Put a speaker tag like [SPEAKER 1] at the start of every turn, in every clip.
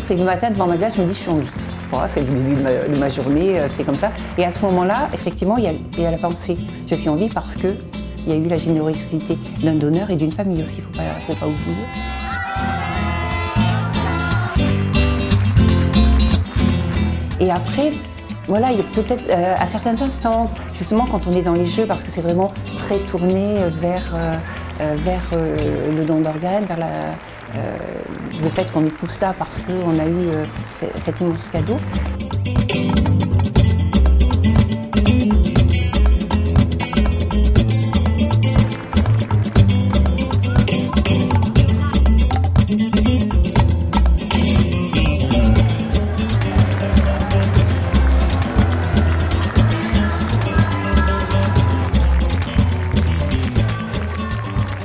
[SPEAKER 1] c'est que le matin, devant ma glace, je me dis je suis en vie. Voilà, c'est le début de ma journée, c'est comme ça. Et à ce moment-là, effectivement, il y a la pensée. Je suis en vie parce qu'il y a eu la générosité d'un donneur et d'une famille aussi, il ne faut pas oublier. Et après, voilà, il y a peut-être à certains instants, justement quand on est dans les jeux, parce que c'est vraiment très tourné vers le don d'organes, vers le fait qu'on est tous là parce qu'on a eu cet immense cadeau.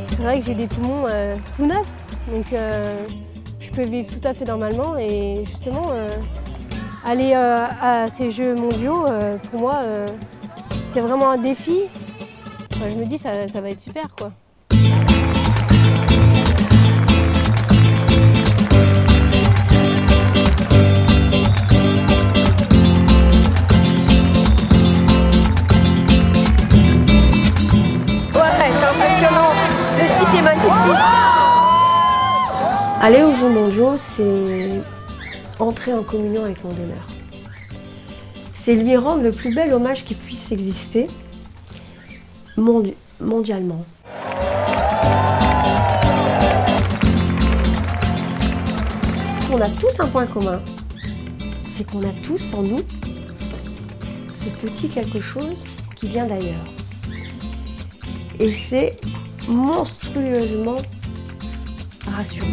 [SPEAKER 2] C'est vrai que j'ai des poumons tout neufs, donc je peux vivre tout à fait normalement et justement aller à ces Jeux mondiaux, pour moi, c'est vraiment un défi. Enfin, je me dis ça va être super quoi.
[SPEAKER 3] Le site est magnifique.
[SPEAKER 4] Aller aux Jeux mondiaux, c'est entrer en communion avec mon donneur. C'est lui rendre le plus bel hommage qui puisse exister mondialement. On a tous un point commun, c'est qu'on a tous en nous ce petit quelque chose qui vient d'ailleurs. Et c'est monstrueusement rassurant.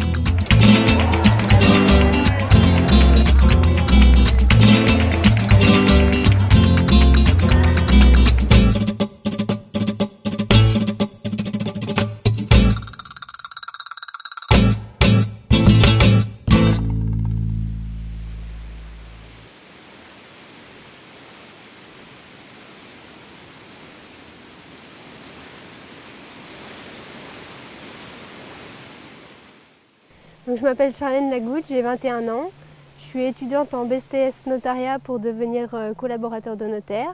[SPEAKER 2] Donc, je m'appelle Charlène Lagoutte, j'ai 21 ans. Je suis étudiante en BTS Notariat pour devenir collaborateur de notaire.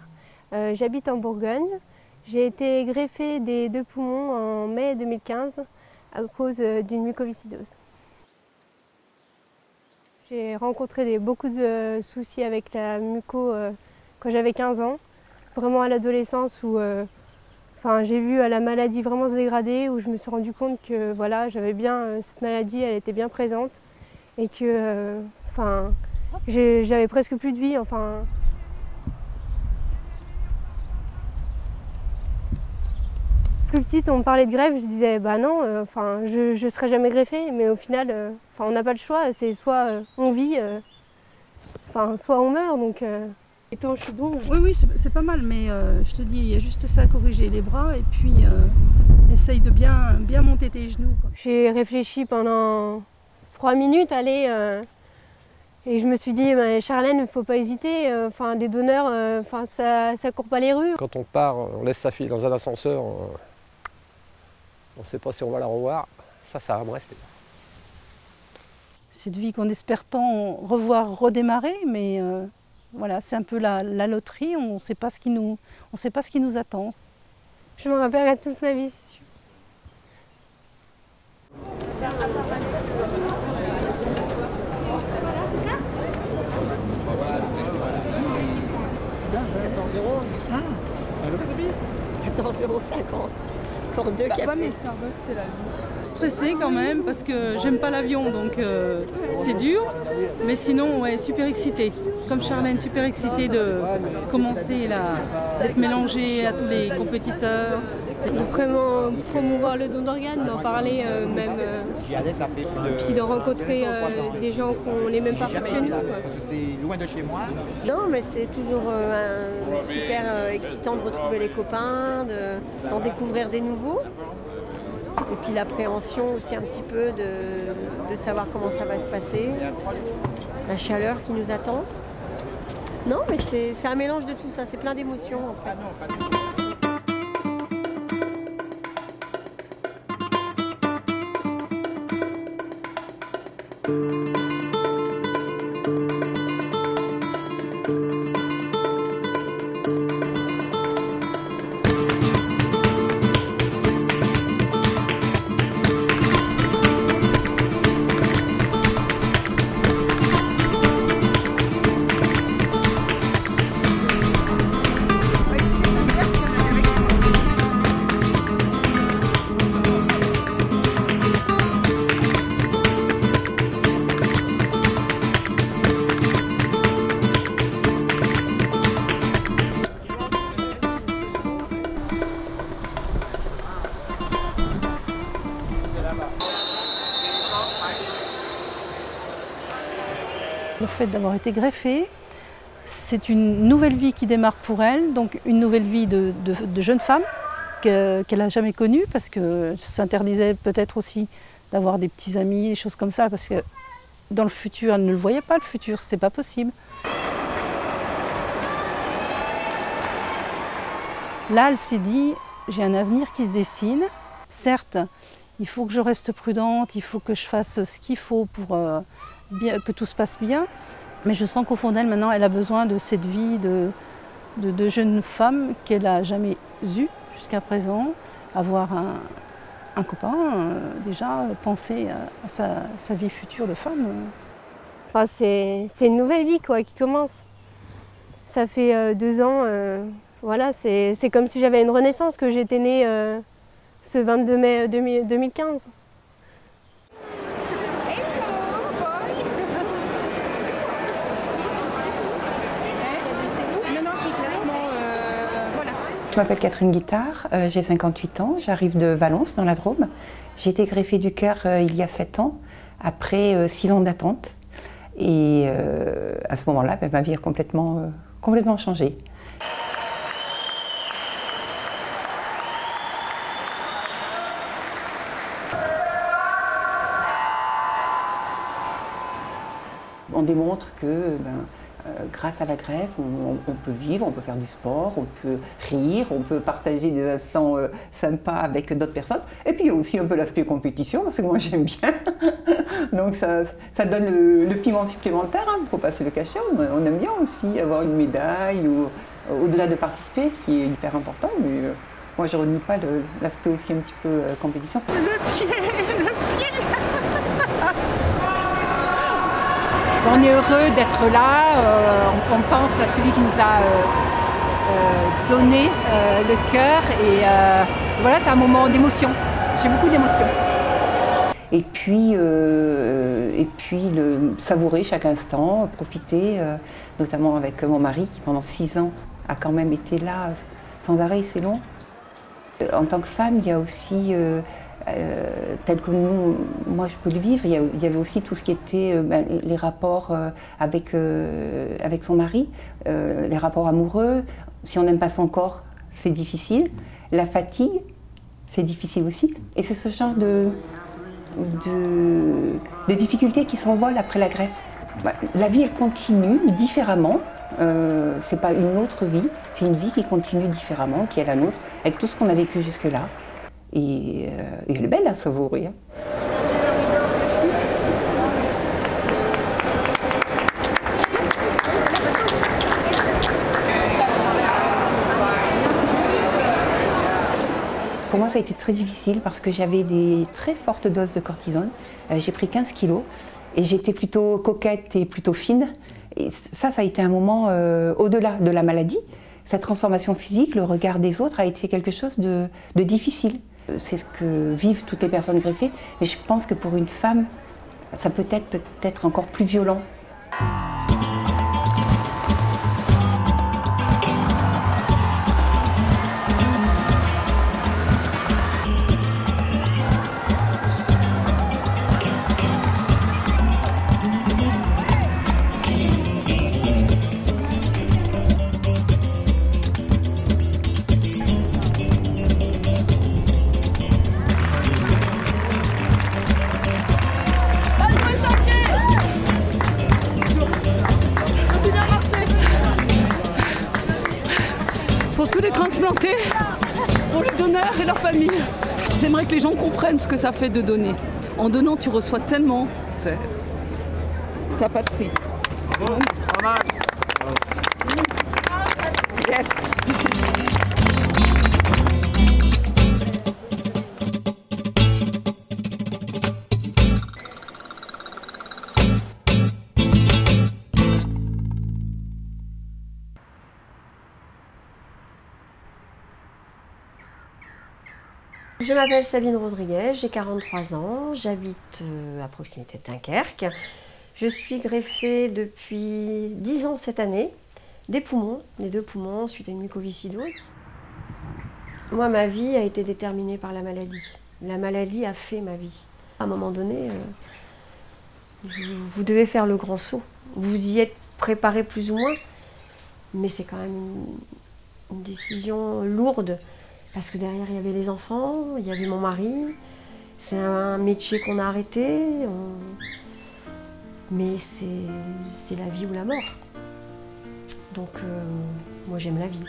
[SPEAKER 2] J'habite en Bourgogne. J'ai été greffée des 2 poumons en mai 2015 à cause d'une mucoviscidose. J'ai rencontré beaucoup de soucis avec la muco quand j'avais 15 ans, vraiment à l'adolescence où j'ai vu la maladie vraiment se dégrader, où je me suis rendu compte que voilà, j'avais bien cette maladie, elle était bien présente et que j'avais presque plus de vie. Plus petite, on me parlait de greffe, je disais bah non, je ne serai jamais greffée, mais au final, on n'a pas le choix, c'est soit on vit, soit on meurt. Donc, et toi, je suis bon.
[SPEAKER 5] Oui, c'est pas mal, mais je te dis, il y a juste ça à corriger, les bras, et puis essaye de bien monter tes genoux.
[SPEAKER 2] J'ai réfléchi pendant 3 minutes, et je me suis dit, Charlène, il ne faut pas hésiter, des donneurs, ça court pas les rues.
[SPEAKER 6] Quand on part, on laisse sa fille dans un ascenseur, on ne sait pas si on va la revoir, ça va me rester.
[SPEAKER 5] Cette vie qu'on espère tant revoir redémarrer, mais voilà, c'est un peu la loterie, on ne sait pas ce qui nous attend.
[SPEAKER 2] Je me rappellerai toute ma vie, c'est sûr.
[SPEAKER 3] Ah. 14,50 € pour 2 cafés.
[SPEAKER 5] Mais Starbucks, c'est la vie. Stressée quand même parce que j'aime pas l'avion, donc c'est dur. Mais sinon, ouais, super excitée. Comme Charlène, super excitée de commencer d'être mélangée à tous les compétiteurs.
[SPEAKER 2] De vraiment promouvoir le don d'organes, d'en parler puis de rencontrer des gens qui ont les mêmes parcours que nous.
[SPEAKER 3] C'est loin de chez moi. Non, mais c'est toujours super excitant de retrouver les copains, d'en découvrir des nouveaux. Et puis l'appréhension aussi un petit peu de savoir comment ça va se passer, la chaleur qui nous attend. Non, mais c'est un mélange de tout ça, c'est plein d'émotions en fait.
[SPEAKER 5] fait d'avoir été greffée, c'est une nouvelle vie qui démarre pour elle, donc une nouvelle vie de jeune femme qu'elle n'a jamais connue, parce que ça s'interdisait peut-être aussi d'avoir des petits amis, des choses comme ça, parce que dans le futur, elle ne le voyait pas, le futur, c'était pas possible. Là, elle s'est dit, j'ai un avenir qui se dessine. Certes, il faut que je reste prudente, il faut que je fasse ce qu'il faut pour que tout se passe bien. Mais je sens qu'au fond d'elle, maintenant, elle a besoin de cette vie de jeune femme qu'elle n'a jamais eue jusqu'à présent. Avoir un copain, déjà, penser à sa vie future de femme.
[SPEAKER 2] Enfin, c'est une nouvelle vie quoi, qui commence. Ça fait 2 ans. Voilà, c'est comme si j'avais une renaissance, que j'étais née ce 22 mai 2015.
[SPEAKER 1] Je m'appelle Catherine Guittard, j'ai 58 ans, j'arrive de Valence dans la Drôme. J'ai été greffée du cœur il y a 7 ans, après 6 ans d'attente. Et à ce moment-là, ma vie a complètement changé. On démontre que grâce à la greffe, on peut vivre, on peut faire du sport, on peut rire, on peut partager des instants sympas avec d'autres personnes. Et puis il y a aussi un peu l'aspect compétition, parce que moi j'aime bien. Donc ça donne le piment supplémentaire, il ne faut pas se le cacher. On aime bien aussi avoir une médaille, ou au-delà de participer, qui est hyper important. Mais moi je ne renie pas l'aspect aussi un petit peu compétition.
[SPEAKER 7] Le pied.
[SPEAKER 8] On est heureux d'être là, on pense à celui qui nous a donné le cœur et voilà, c'est un moment d'émotion, j'ai beaucoup d'émotions.
[SPEAKER 1] Et puis savourer chaque instant, profiter, notamment avec mon mari qui pendant 6 ans a quand même été là sans arrêt, c'est long. En tant que femme, il y a aussi tel que moi je peux le vivre, il y avait aussi tout ce qui était les rapports avec son mari, les rapports amoureux. Si on n'aime pas son corps, c'est difficile. La fatigue, c'est difficile aussi. Et c'est ce genre de difficultés qui s'envolent après la greffe. La vie, elle continue différemment. C'est pas une autre vie, c'est une vie qui continue différemment, qui est la nôtre, avec tout ce qu'on a vécu jusque-là. Et elle est belle à savourer. Pour moi, ça a été très difficile parce que j'avais des très fortes doses de cortisone. J'ai pris 15 kilos et j'étais plutôt coquette et plutôt fine. Et ça a été un moment au-delà de la maladie. Cette transformation physique, le regard des autres a été quelque chose de difficile. C'est ce que vivent toutes les personnes greffées, mais je pense que pour une femme, ça peut être encore plus violent.
[SPEAKER 5] Pour tous les transplantés, pour les donneurs et leurs familles. J'aimerais que les gens comprennent ce que ça fait de donner. En donnant, tu reçois tellement, ça n'a pas de prix. Yes.
[SPEAKER 4] Je m'appelle Sabine Rodriguez, j'ai 43 ans, j'habite à proximité de Dunkerque. Je suis greffée depuis 10 ans cette année, des poumons, les 2 poumons suite à une mucoviscidose. Moi, ma vie a été déterminée par la maladie. La maladie a fait ma vie. À un moment donné, vous devez faire le grand saut. Vous y êtes préparé plus ou moins, mais c'est quand même une décision lourde, parce que derrière il y avait les enfants, il y avait mon mari, c'est un métier qu'on a arrêté, mais c'est la vie ou la mort. Donc moi j'aime la vie.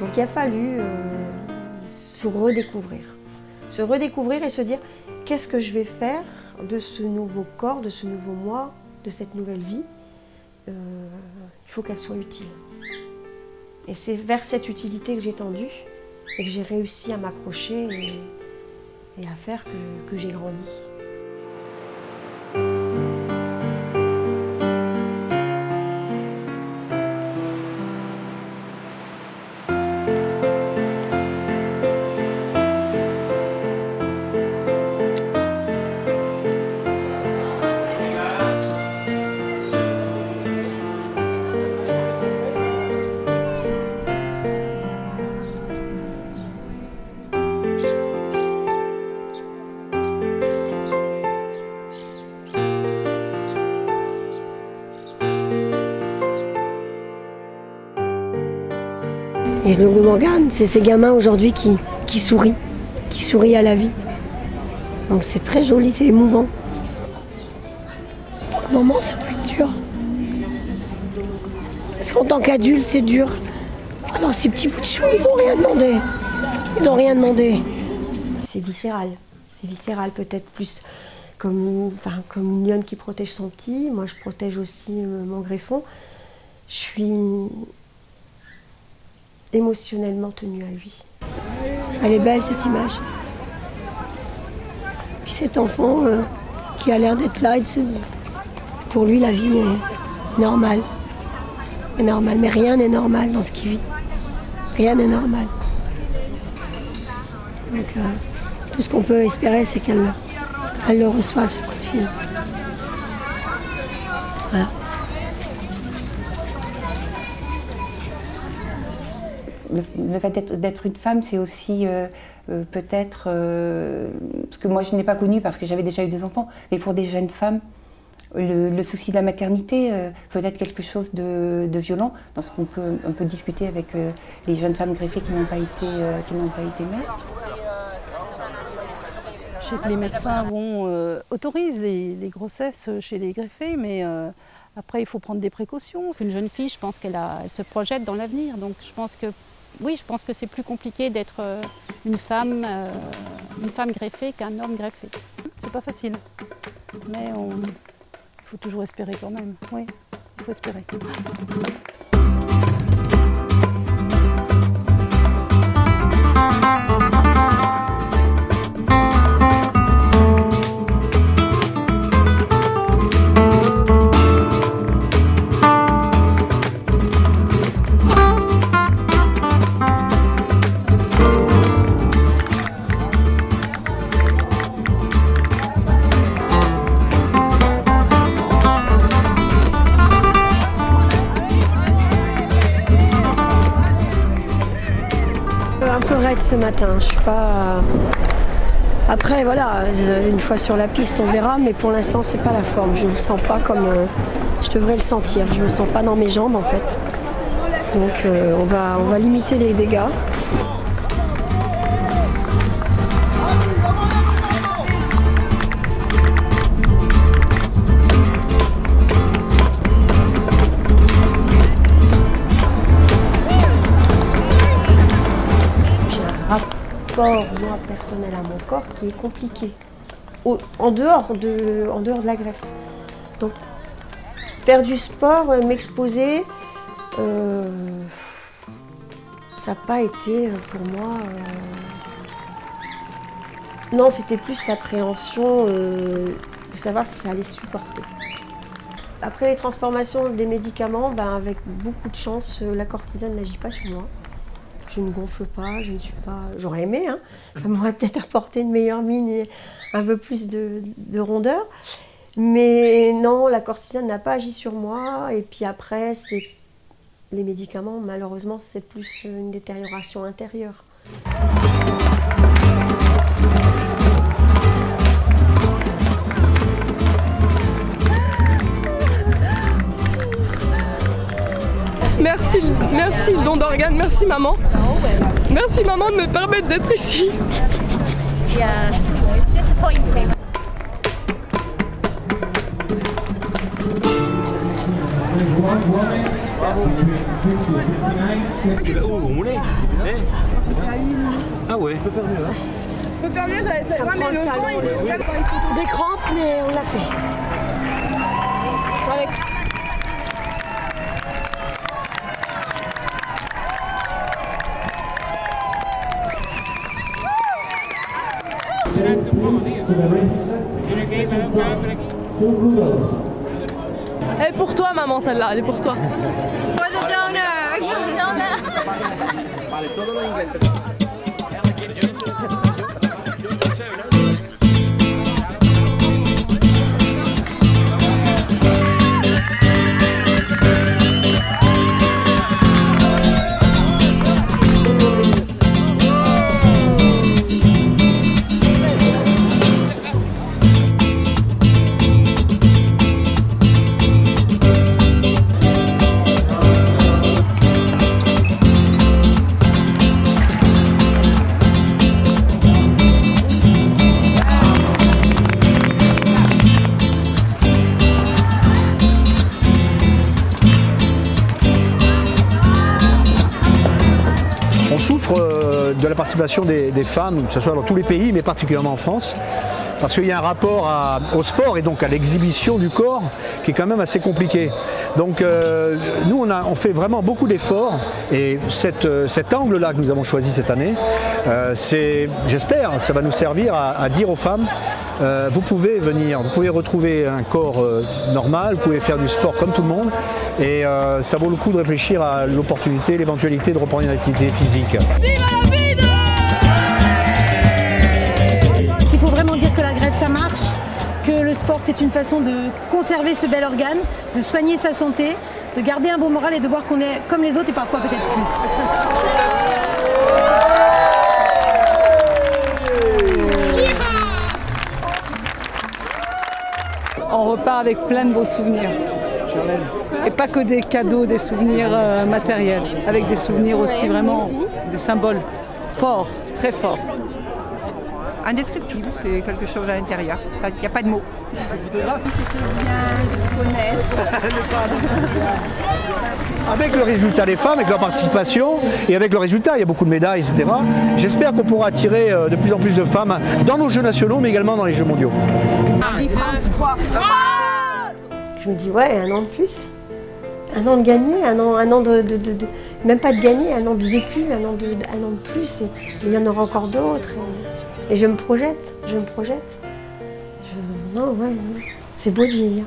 [SPEAKER 4] Donc il a fallu se redécouvrir et se dire qu'est-ce que je vais faire de ce nouveau corps, de ce nouveau moi, de cette nouvelle vie. Il faut qu'elle soit utile. Et c'est vers cette utilité que j'ai tendu et que j'ai réussi à m'accrocher et à faire que j'ai grandi. Et le Logan, c'est ces gamins aujourd'hui qui sourient à la vie. Donc c'est très joli, c'est émouvant. Par moments, ça doit être dur. Parce qu'en tant qu'adulte, c'est dur. Alors ces petits bouts de chou, ils n'ont rien demandé. Ils n'ont rien demandé. C'est viscéral. C'est viscéral, peut-être plus comme une lionne qui protège son petit. Moi, je protège aussi mon greffon. Je suis émotionnellement tenue à lui. Elle est belle cette image. Puis cet enfant qui a l'air d'être là, pour lui la vie est normale. Est normale, mais rien n'est normal dans ce qu'il vit. Rien n'est normal. Donc tout ce qu'on peut espérer, c'est qu'elle le reçoive, ce coup de fil. Voilà.
[SPEAKER 1] Le fait d'être une femme, c'est aussi peut-être, parce que moi je n'ai pas connu parce que j'avais déjà eu des enfants, mais pour des jeunes femmes, le souci de la maternité peut être quelque chose de violent, dans ce qu'on peut discuter avec les jeunes femmes greffées qui n'ont pas été mères.
[SPEAKER 5] Je sais que les médecins autorisent les grossesses chez les greffés, mais après il faut prendre des précautions.
[SPEAKER 8] Une jeune fille, je pense qu'elle se projette dans l'avenir, donc je pense que c'est plus compliqué d'être une femme greffée qu'un homme greffé.
[SPEAKER 5] C'est pas facile, mais il faut toujours espérer quand même. Oui, il faut espérer.
[SPEAKER 4] Ce matin, je suis pas. Après, voilà, une fois sur la piste, on verra, mais pour l'instant, c'est pas la forme. Je ne le sens pas comme je devrais le sentir. Je ne le sens pas dans mes jambes, en fait. Donc, on va limiter les dégâts. Moi personnel à mon corps qui est compliqué en dehors de la greffe. Donc faire du sport, m'exposer, ça n'a pas été pour moi. Non, c'était plus l'appréhension de savoir si ça allait supporter. Après les transformations des médicaments, avec beaucoup de chance, la cortisone n'agit pas sur moi. Je ne gonfle pas, je ne suis pas. J'aurais aimé, hein. Ça m'aurait peut-être apporté une meilleure mine et un peu plus de rondeur. Mais non, la cortisone n'a pas agi sur moi. Et puis après, Les médicaments, malheureusement, c'est plus une détérioration intérieure.
[SPEAKER 7] Merci le don d'organes, merci maman. Merci maman de me permettre d'être ici.
[SPEAKER 9] Yeah, it's disappointing.
[SPEAKER 10] Ah ouais.
[SPEAKER 7] Je peux faire mieux, hein. Je peux faire mieux, j'avais fait 20 000 longtemps.
[SPEAKER 4] Des crampes, mais on l'a fait.
[SPEAKER 7] Elle est pour toi maman celle-là, elle est pour toi.
[SPEAKER 11] On souffre de la participation des femmes, que ce soit dans tous les pays, mais particulièrement en France, parce qu'il y a un rapport au sport et donc à l'exhibition du corps qui est quand même assez compliqué. Donc nous, on fait vraiment beaucoup d'efforts et cet angle-là que nous avons choisi cette année, j'espère, ça va nous servir à dire aux femmes, vous pouvez venir, vous pouvez retrouver un corps normal, vous pouvez faire du sport comme tout le monde et ça vaut le coup de réfléchir à l'opportunité, l'éventualité de reprendre une activité physique.
[SPEAKER 12] Il faut vraiment dire que la greffe ça marche, que le sport c'est une façon de conserver ce bel organe, de soigner sa santé, de garder un bon moral et de voir qu'on est comme les autres et parfois peut-être plus.
[SPEAKER 5] On repart avec plein de beaux souvenirs. Et pas que des cadeaux, des souvenirs matériels, avec des souvenirs aussi vraiment, des symboles forts, très forts.
[SPEAKER 8] Indescriptible, c'est quelque chose à l'intérieur, il n'y a pas de mots. C'était bien de connaître.
[SPEAKER 11] Avec le résultat des femmes, avec leur participation et avec le résultat, il y a beaucoup de médailles, etc. J'espère qu'on pourra attirer de plus en plus de femmes dans nos Jeux nationaux, mais également dans les Jeux mondiaux.
[SPEAKER 7] France 3.
[SPEAKER 4] Je me dis, ouais, un an de plus. Un an de gagner, un an de même pas de gagner, un an de vécu, un an de plus. Et il y en aura encore d'autres. Et je me projette, Non, ouais, c'est beau de vieillir.